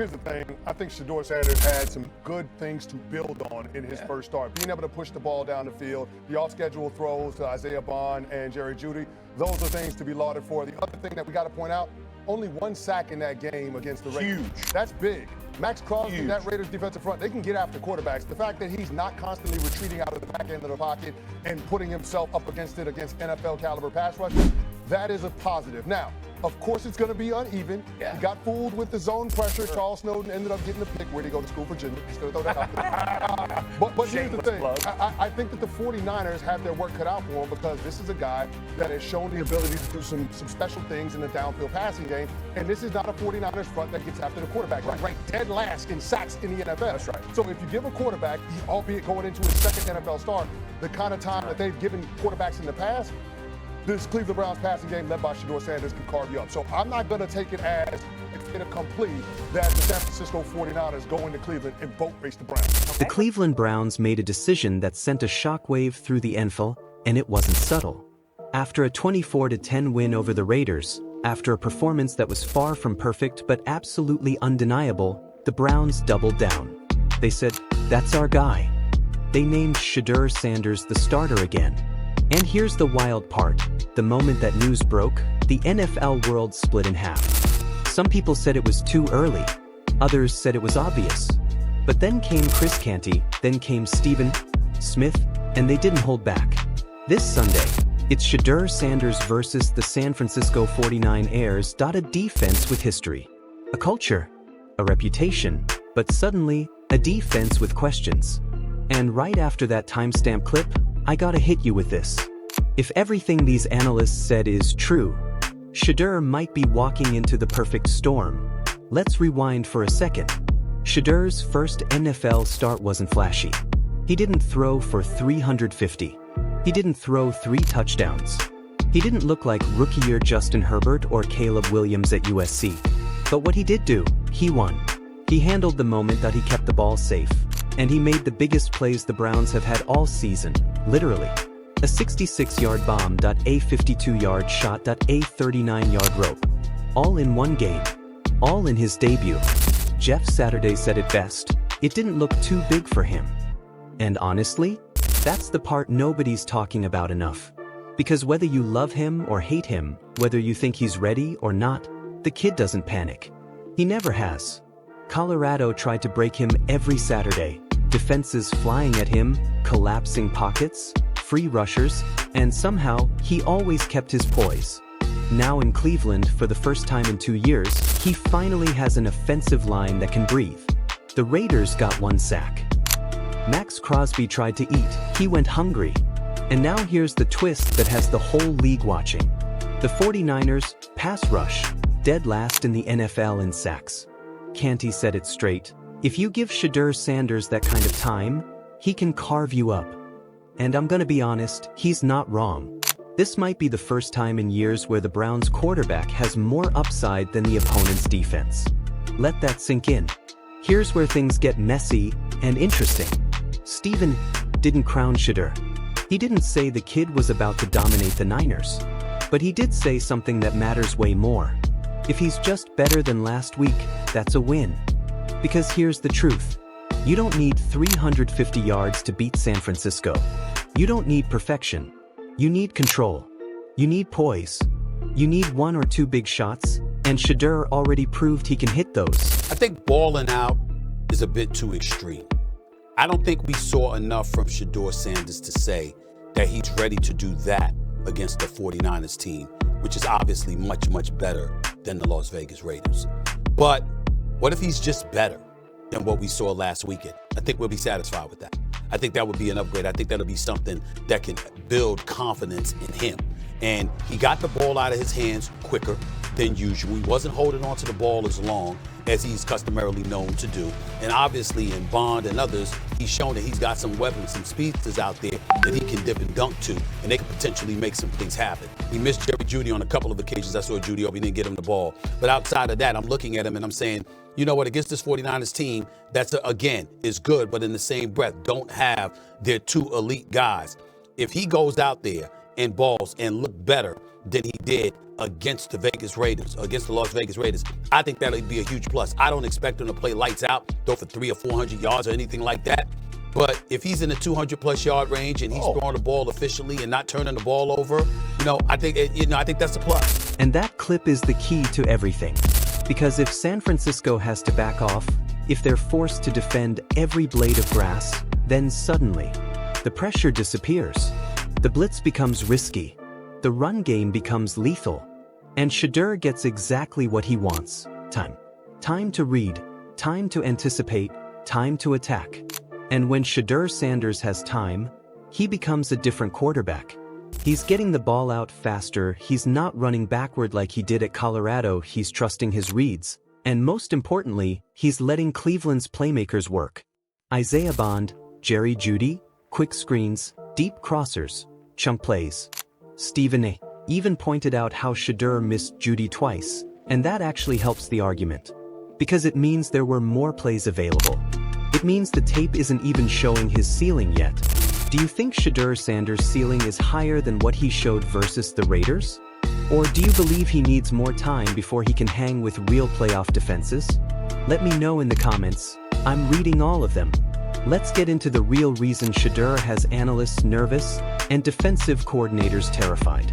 Here's the thing. I think Shedeur Sanders had some good things to build on in his first start. Being able to push the ball down the field, the off-schedule throws to Isaiah Bond and Jerry Jeudy, those are things to be lauded for. The other thing that we got to point out, only 1 sack in that game against the Raiders. Huge. That's big. Max Crosby and that Raiders defensive front, they can get after quarterbacks. The fact that he's not constantly retreating out of the back end of the pocket and putting himself up against it against NFL caliber pass rushers, that is a positive. Now, of course, it's going to be uneven. Yeah. He got fooled with the zone pressure. Sure. Charles Snowden ended up getting a pick. Where'd he go to school? Virginia. He's going to throw that out there. But here's the thing. I think that the 49ers have their work cut out for him because this is a guy that has shown the ability to do some special things in the downfield passing game. And this is not a 49ers front that gets after the quarterback. Right. Dead last in sacks in the NFL. That's right. So if you give a quarterback, albeit going into his second NFL start, the kind of time that they've given quarterbacks in the past, this Cleveland Browns passing game led by Shedeur Sanders can carve you up. So I'm not going to take it as it's going to complete that the San Francisco 49ers go into Cleveland and boat race the Browns. The Cleveland Browns made a decision that sent a shockwave through the NFL, and it wasn't subtle. After a 24-10 win over the Raiders, after a performance that was far from perfect but absolutely undeniable, the Browns doubled down. They said, "That's our guy." They named Shedeur Sanders the starter again. And here's the wild part. The moment that news broke, the NFL world split in half. Some people said it was too early. Others said it was obvious. But then came Chris Canty, then came Stephen Smith, and they didn't hold back. This Sunday, it's Shedeur Sanders versus the San Francisco 49ers. A defense with history, a culture, a reputation, but suddenly, a defense with questions. And right after that timestamp clip, I gotta hit you with this. If everything these analysts said is true, Shedeur might be walking into the perfect storm. Let's rewind for a second. Shedeur's first NFL start wasn't flashy. He didn't throw for 350. He didn't throw 3 touchdowns. He didn't look like rookie-year Justin Herbert or Caleb Williams at USC. But what he did do, he won. He handled the moment that he kept the ball safe. And he made the biggest plays the Browns have had all season, literally. A 66-yard bomb, a 52-yard shot, a 39-yard rope. All in one game. All in his debut. Jeff Saturday said it best. It didn't look too big for him. And honestly, that's the part nobody's talking about enough. Because whether you love him or hate him, whether you think he's ready or not, the kid doesn't panic. He never has. Colorado tried to break him every Saturday. Defenses flying at him, collapsing pockets, free rushers, and somehow, he always kept his poise. Now in Cleveland, for the first time in 2 years, he finally has an offensive line that can breathe. The Raiders got 1 sack. Max Crosby tried to eat, he went hungry. And now here's the twist that has the whole league watching. The 49ers, pass rush, dead last in the NFL in sacks. Canty said it straight. If you give Shedeur Sanders that kind of time, he can carve you up. And I'm gonna be honest, he's not wrong. This might be the first time in years where the Browns quarterback has more upside than the opponent's defense. Let that sink in. Here's where things get messy and interesting. Stephen didn't crown Shedeur. He didn't say the kid was about to dominate the Niners. But he did say something that matters way more. If he's just better than last week, that's a win. Because here's the truth. You don't need 350 yards to beat San Francisco. You don't need perfection. You need control. You need poise. You need 1 or 2 big shots, and Shedeur already proved he can hit those. I think balling out is a bit too extreme. I don't think we saw enough from Shedeur Sanders to say that he's ready to do that against the 49ers team, which is obviously much, much better than the Las Vegas Raiders. But what if he's just better than what we saw last weekend? I think we'll be satisfied with that. I think that would be an upgrade. I think that'll be something that can build confidence in him. And he got the ball out of his hands quicker than usual. He wasn't holding on to the ball as long as he's customarily known to do. And obviously in Bond and others, he's shown that he's got some weapons, some speedsters out there that he can dip and dunk to, and they can potentially make some things happen. He missed Jerry Jeudy on a couple of occasions. I saw Jeudy over, he didn't get him the ball. But outside of that, I'm looking at him and I'm saying, you know what, against this 49ers team, that's, again, is good, but in the same breath, don't have their 2 elite guys. If he goes out there and balls and look better than he did against the Las Vegas Raiders, I think that'll be a huge plus. I don't expect him to play lights out, throw for 300 or 400 yards or anything like that. But if he's in the 200-plus yard range and he's throwing the ball efficiently and not turning the ball over, I think that's a plus. And that clip is the key to everything. Because if San Francisco has to back off, if they're forced to defend every blade of grass, then suddenly, the pressure disappears. The blitz becomes risky. The run game becomes lethal. And Shedeur gets exactly what he wants. Time. Time to read. Time to anticipate. Time to attack. And when Shedeur Sanders has time, he becomes a different quarterback. He's getting the ball out faster, he's not running backward like he did at Colorado, he's trusting his reads. And most importantly, he's letting Cleveland's playmakers work. Isaiah Bond, Jerry Jeudy, quick screens, deep crossers, chunk plays. Stephen A. even pointed out how Shedeur missed Jeudy twice, and that actually helps the argument. Because it means there were more plays available. It means the tape isn't even showing his ceiling yet. Do you think Shedeur Sanders' ceiling is higher than what he showed versus the Raiders? Or do you believe he needs more time before he can hang with real playoff defenses? Let me know in the comments. I'm reading all of them. Let's get into the real reason Shedeur has analysts nervous and defensive coordinators terrified.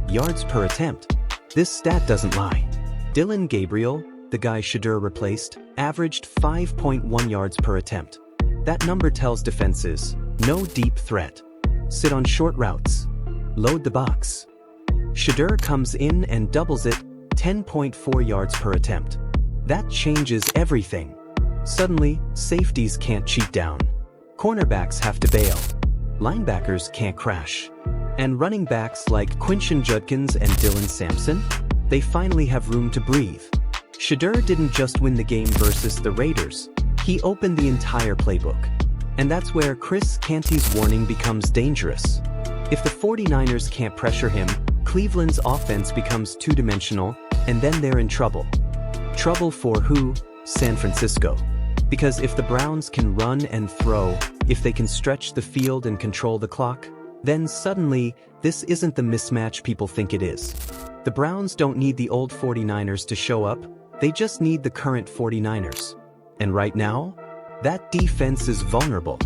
Yards per attempt. This stat doesn't lie. Dillon Gabriel, the guy Shedeur replaced, averaged 5.1 yards per attempt. That number tells defenses, no deep threat. Sit on short routes. Load the box. Shedeur comes in and doubles it, 10.4 yards per attempt. That changes everything. Suddenly, safeties can't cheat down. Cornerbacks have to bail. Linebackers can't crash. And running backs like Quinshon Judkins and Dylan Sampson, they finally have room to breathe. Shedeur didn't just win the game versus the Raiders, he opened the entire playbook. And that's where Chris Canty's warning becomes dangerous. If the 49ers can't pressure him, Cleveland's offense becomes two-dimensional, and then they're in trouble. Trouble for who? San Francisco. Because if the Browns can run and throw, if they can stretch the field and control the clock, then suddenly, this isn't the mismatch people think it is. The Browns don't need the old 49ers to show up, they just need the current 49ers. And right now, that defense is vulnerable.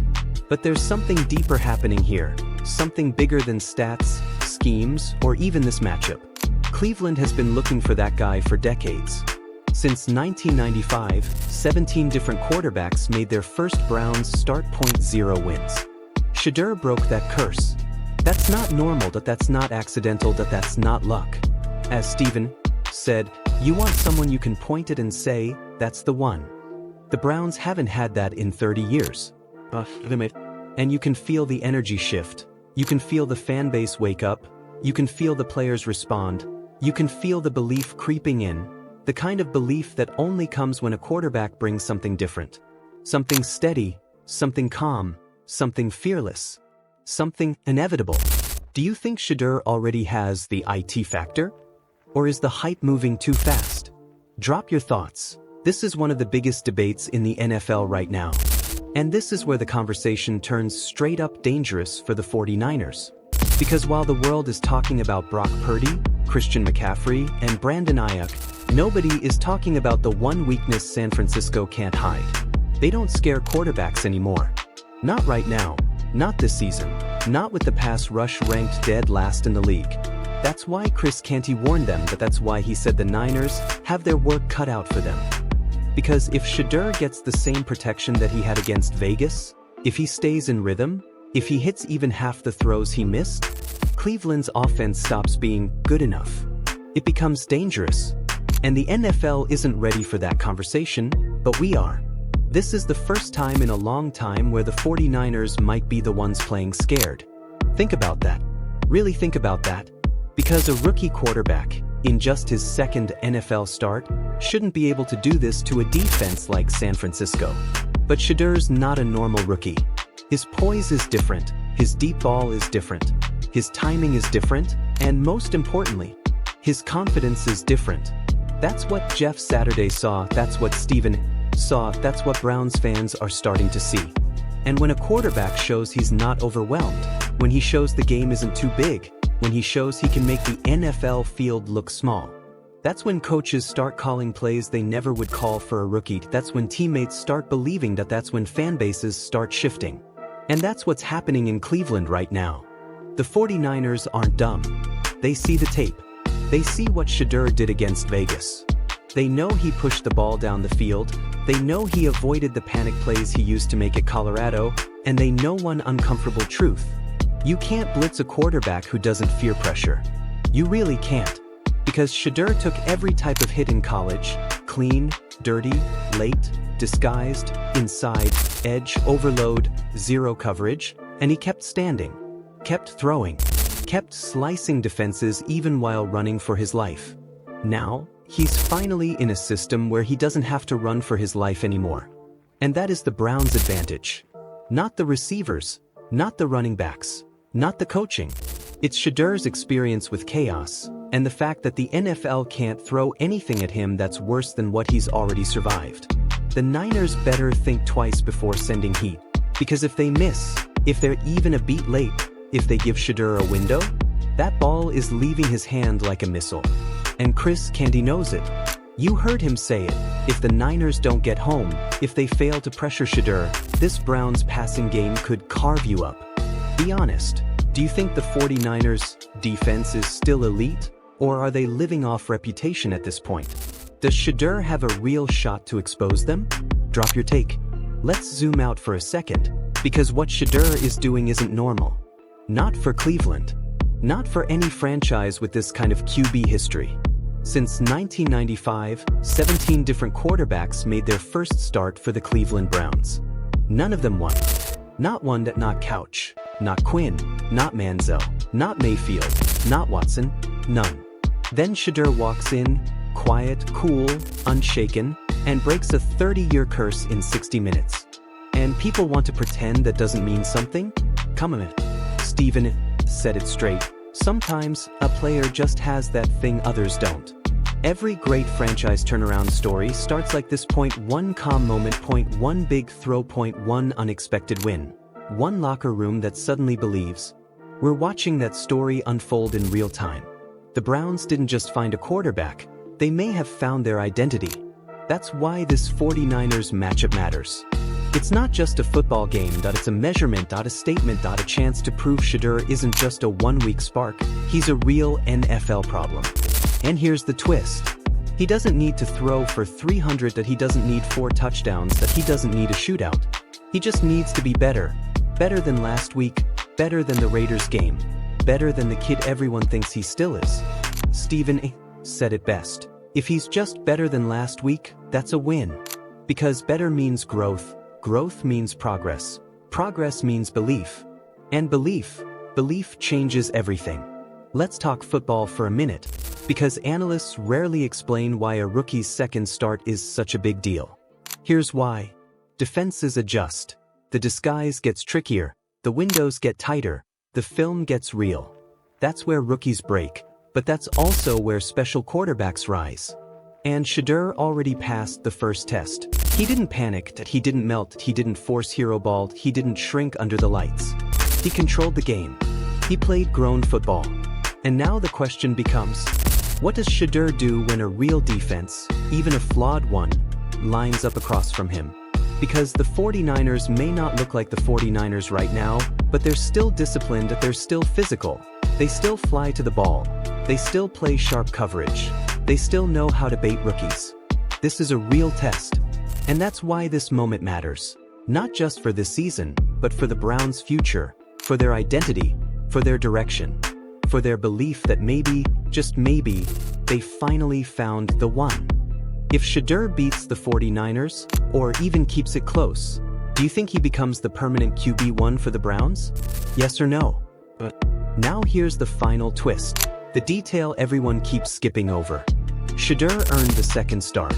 But there's something deeper happening here, something bigger than stats, schemes, or even this matchup. Cleveland has been looking for that guy for decades. Since 1995, 17 different quarterbacks made their first Browns start .0 wins. Shedeur broke that curse. That's not normal, that's not accidental, that's not luck. As Stephen said, you want someone you can point at and say, that's the one. The Browns haven't had that in 30 years. And you can feel the energy shift. You can feel the fan base wake up. You can feel the players respond. You can feel the belief creeping in. The kind of belief that only comes when a quarterback brings something different. Something steady, something calm, something fearless, something inevitable. Do you think Shedeur already has the IT factor? Or is the hype moving too fast? Drop your thoughts. This is one of the biggest debates in the NFL right now. And this is where the conversation turns straight up dangerous for the 49ers. Because while the world is talking about Brock Purdy, Christian McCaffrey, and Brandon Ayuk, nobody is talking about the one weakness San Francisco can't hide. They don't scare quarterbacks anymore. Not right now. Not this season. Not with the pass rush ranked dead last in the league. That's why Chris Canty warned them, but that's why he said the Niners have their work cut out for them. Because if Shedeur gets the same protection that he had against Vegas, if he stays in rhythm, if he hits even half the throws he missed, Cleveland's offense stops being good enough. It becomes dangerous. And the NFL isn't ready for that conversation, but we are. This is the first time in a long time where the 49ers might be the ones playing scared. Think about that. Really think about that. Because a rookie quarterback, in just his second NFL start, shouldn't be able to do this to a defense like San Francisco. But Shedeur's not a normal rookie. His poise is different, his deep ball is different, his timing is different, and most importantly, his confidence is different. That's what Jeff Saturday saw, that's what Stephen saw, that's what Browns fans are starting to see. And when a quarterback shows he's not overwhelmed, when he shows the game isn't too big, when he shows he can make the NFL field look small. That's when coaches start calling plays they never would call for a rookie. That's when teammates start believing that. That's when fan bases start shifting. And that's what's happening in Cleveland right now. The 49ers aren't dumb. They see the tape. They see what Shedeur did against Vegas. They know he pushed the ball down the field. They know he avoided the panic plays he used to make at Colorado. And they know one uncomfortable truth. You can't blitz a quarterback who doesn't fear pressure. You really can't. Because Shedeur took every type of hit in college: clean, dirty, late, disguised, inside, edge, overload, zero coverage, and he kept standing, kept throwing, kept slicing defenses even while running for his life. Now, he's finally in a system where he doesn't have to run for his life anymore. And that is the Browns' advantage. Not the receivers, not the running backs, not the coaching. It's Shedeur's experience with chaos, and the fact that the NFL can't throw anything at him that's worse than what he's already survived. The Niners better think twice before sending heat, because if they miss, if they're even a beat late, if they give Shedeur a window, that ball is leaving his hand like a missile. And Canty knows it. You heard him say it. If the Niners don't get home, if they fail to pressure Shedeur, this Browns passing game could carve you up. Be honest. Do you think the 49ers defense is still elite, or are they living off reputation at this point? Does Shedeur have a real shot to expose them? Drop your take. Let's zoom out for a second, because what Shedeur is doing isn't normal. Not for Cleveland. Not for any franchise with this kind of QB history. Since 1995, 17 different quarterbacks made their first start for the Cleveland Browns. None of them won. Not one that not Couch, not Quinn, not Manziel, not Mayfield, not Watson, none. Then Shedeur walks in, quiet, cool, unshaken, and breaks a 30-year curse in 60 minutes. And people want to pretend that doesn't mean something? Come on, Steven said it straight. Sometimes, a player just has that thing others don't. Every great franchise turnaround story starts like this: point one calm moment, point one big throw, point one unexpected win. One locker room that suddenly believes. We're watching that story unfold in real time. The Browns didn't just find a quarterback, they may have found their identity. That's why this 49ers matchup matters. It's not just a football game, it's a measurement, a statement, a chance to prove Shedeur isn't just a one-week spark, he's a real NFL problem. And here's the twist. He doesn't need to throw for 300, that he doesn't need 4 touchdowns, that he doesn't need a shootout. He just needs to be better. Better than last week, better than the Raiders game, better than the kid everyone thinks he still is. Stephen said it best. If he's just better than last week, that's a win. Because better means growth. Growth means progress. Progress means belief. And belief changes everything. Let's talk football for a minute, because analysts rarely explain why a rookie's second start is such a big deal. Here's why. Defenses adjust. The disguise gets trickier. The windows get tighter. The film gets real. That's where rookies break, but that's also where special quarterbacks rise. And Shedeur already passed the first test. He didn't panic, that he didn't melt, he didn't force hero ball, he didn't shrink under the lights. He controlled the game. He played grown football. And now the question becomes, what does Shedeur do when a real defense, even a flawed one, lines up across from him? Because the 49ers may not look like the 49ers right now, but they're still disciplined, they're still physical. They still fly to the ball. They still play sharp coverage. They still know how to bait rookies. This is a real test. And that's why this moment matters. Not just for this season, but for the Browns' future, for their identity, for their direction, for their belief that maybe, just maybe, they finally found the one. If Shedeur beats the 49ers, or even keeps it close, do you think he becomes the permanent QB1 for the Browns? Yes or no? But now here's the final twist. The detail everyone keeps skipping over. Shedeur earned the second start.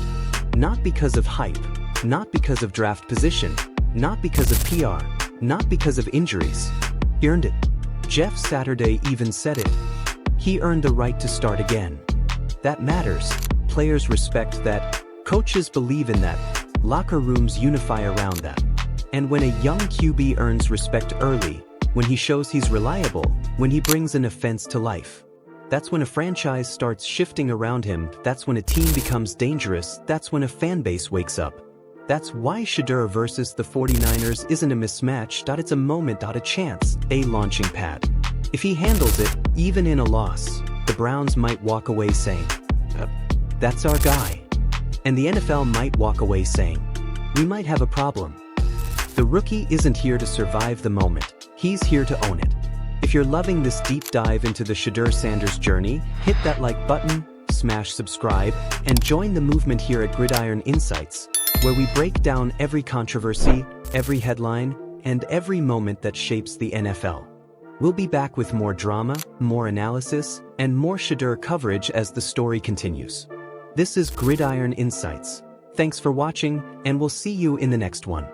Not because of hype, not because of draft position, not because of PR, not because of injuries. He earned it. Jeff Saturday even said it. He earned the right to start again. That matters. Players respect that. Coaches believe in that. Locker rooms unify around that. And when a young QB earns respect early, when he shows he's reliable, when he brings an offense to life. That's when a franchise starts shifting around him, that's when a team becomes dangerous, that's when a fan base wakes up. That's why Shedeur versus the 49ers isn't a mismatch, it's a moment, a chance, a launching pad. If he handles it, even in a loss, the Browns might walk away saying, that's our guy. And the NFL might walk away saying, we might have a problem. The rookie isn't here to survive the moment, he's here to own it. If you're loving this deep dive into the Shedeur Sanders journey, hit that like button, smash subscribe, and join the movement here at Gridiron Insights, where we break down every controversy, every headline, and every moment that shapes the NFL. We'll be back with more drama, more analysis, and more Shedeur coverage as the story continues. This is Gridiron Insights. Thanks for watching, and we'll see you in the next one.